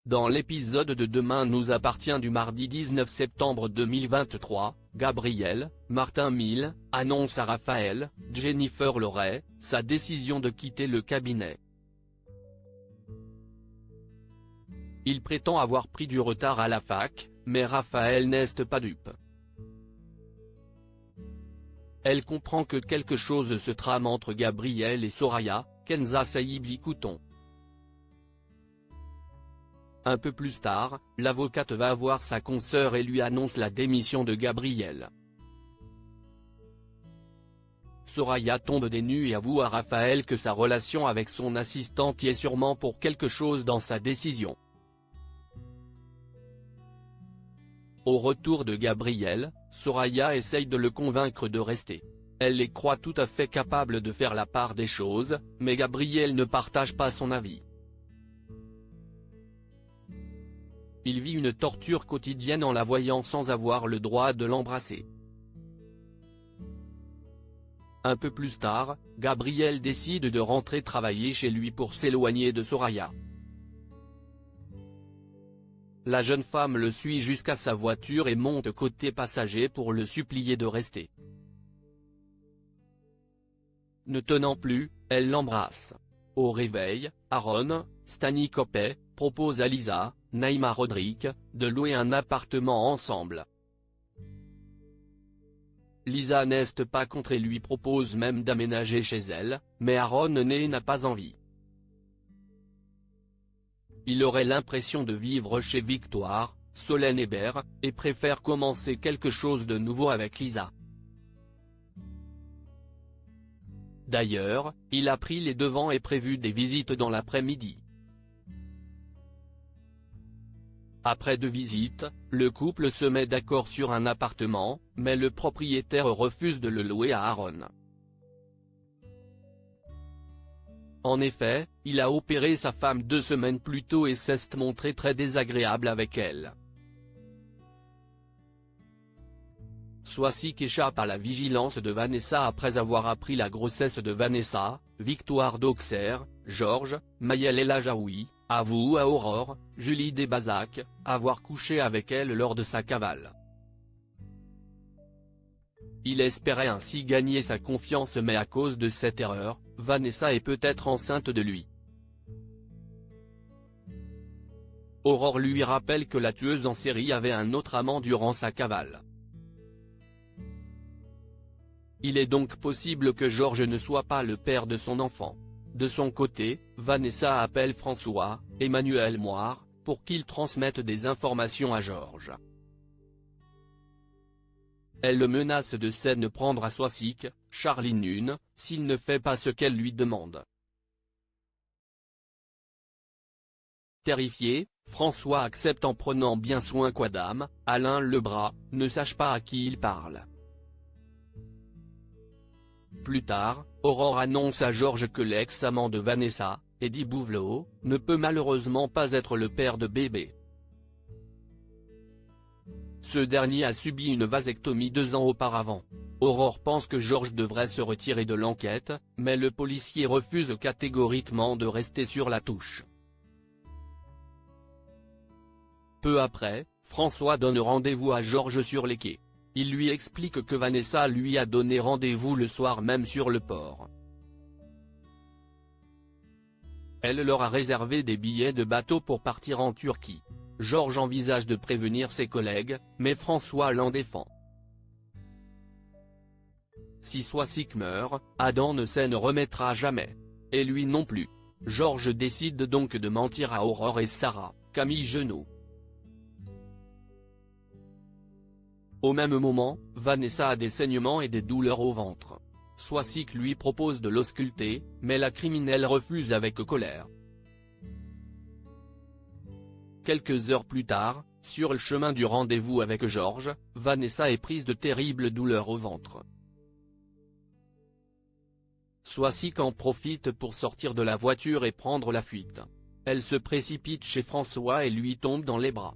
Dans l'épisode de Demain nous appartient du mardi 19 septembre 2023, Gabriel, Martin Mille, annonce à Raphaël, Jennifer Loret, sa décision de quitter le cabinet. Il prétend avoir pris du retard à la fac, mais Raphaël n'est pas dupe. Elle comprend que quelque chose se trame entre Gabriel et Soraya, Kenza Saïbi Couton. Un peu plus tard, l'avocate va voir sa consoeur et lui annonce la démission de Gabriel. Soraya tombe des nues et avoue à Raphaël que sa relation avec son assistante y est sûrement pour quelque chose dans sa décision. Au retour de Gabriel, Soraya essaye de le convaincre de rester. Elle les croit tout à fait capables de faire la part des choses, mais Gabriel ne partage pas son avis. Il vit une torture quotidienne en la voyant sans avoir le droit de l'embrasser. Un peu plus tard, Gabriel décide de rentrer travailler chez lui pour s'éloigner de Soraya. La jeune femme le suit jusqu'à sa voiture et monte côté passager pour le supplier de rester. Ne tenant plus, elle l'embrasse. Au réveil, Aaron, Stani Copé, propose à Lisa, Naïma Rodrigue, de louer un appartement ensemble. Lisa n'est pas contre et lui propose même d'aménager chez elle, mais Aaron n'a pas envie. Il aurait l'impression de vivre chez Victoire, Solène Hébert, et préfère commencer quelque chose de nouveau avec Lisa. D'ailleurs, il a pris les devants et prévu des visites dans l'après-midi. Après 2 visites, le couple se met d'accord sur un appartement, mais le propriétaire refuse de le louer à Aaron. En effet, il a opéré sa femme 2 semaines plus tôt et s'est montré très désagréable avec elle. Swasik échappe à la vigilance de Vanessa après avoir appris la grossesse de Vanessa. Victoire d'Auxerre, Georges, Maëlle El Ajaoui, avoue à Aurore, Julie Desbazac, avoir couché avec elle lors de sa cavale. Il espérait ainsi gagner sa confiance mais à cause de cette erreur, Vanessa est peut-être enceinte de lui. Aurore lui rappelle que la tueuse en série avait un autre amant durant sa cavale. Il est donc possible que Georges ne soit pas le père de son enfant. De son côté, Vanessa appelle François, Emmanuel Moire, pour qu'il transmette des informations à Georges. Elle le menace de s'en prendre à Swasik, Charline Nune, s'il ne fait pas ce qu'elle lui demande. Terrifié, François accepte en prenant bien soin qu'Adam, Alain Lebras, ne sache pas à qui il parle. Plus tard, Aurore annonce à Georges que l'ex-amant de Vanessa, Eddie Bouvelot, ne peut malheureusement pas être le père de bébé. Ce dernier a subi une vasectomie 2 ans auparavant. Aurore pense que Georges devrait se retirer de l'enquête, mais le policier refuse catégoriquement de rester sur la touche. Peu après, François donne rendez-vous à Georges sur les quais. Il lui explique que Vanessa lui a donné rendez-vous le soir même sur le port. Elle leur a réservé des billets de bateau pour partir en Turquie. Georges envisage de prévenir ses collègues, mais François l'en défend. Si Swasik meurt, Adam ne s'en remettra jamais. Et lui non plus. Georges décide donc de mentir à Aurore et Sarah, Camille Genot. Au même moment, Vanessa a des saignements et des douleurs au ventre. Swasik lui propose de l'ausculter, mais la criminelle refuse avec colère. Quelques heures plus tard, sur le chemin du rendez-vous avec Georges, Vanessa est prise de terribles douleurs au ventre. Swasik en profite pour sortir de la voiture et prendre la fuite. Elle se précipite chez François et lui tombe dans les bras.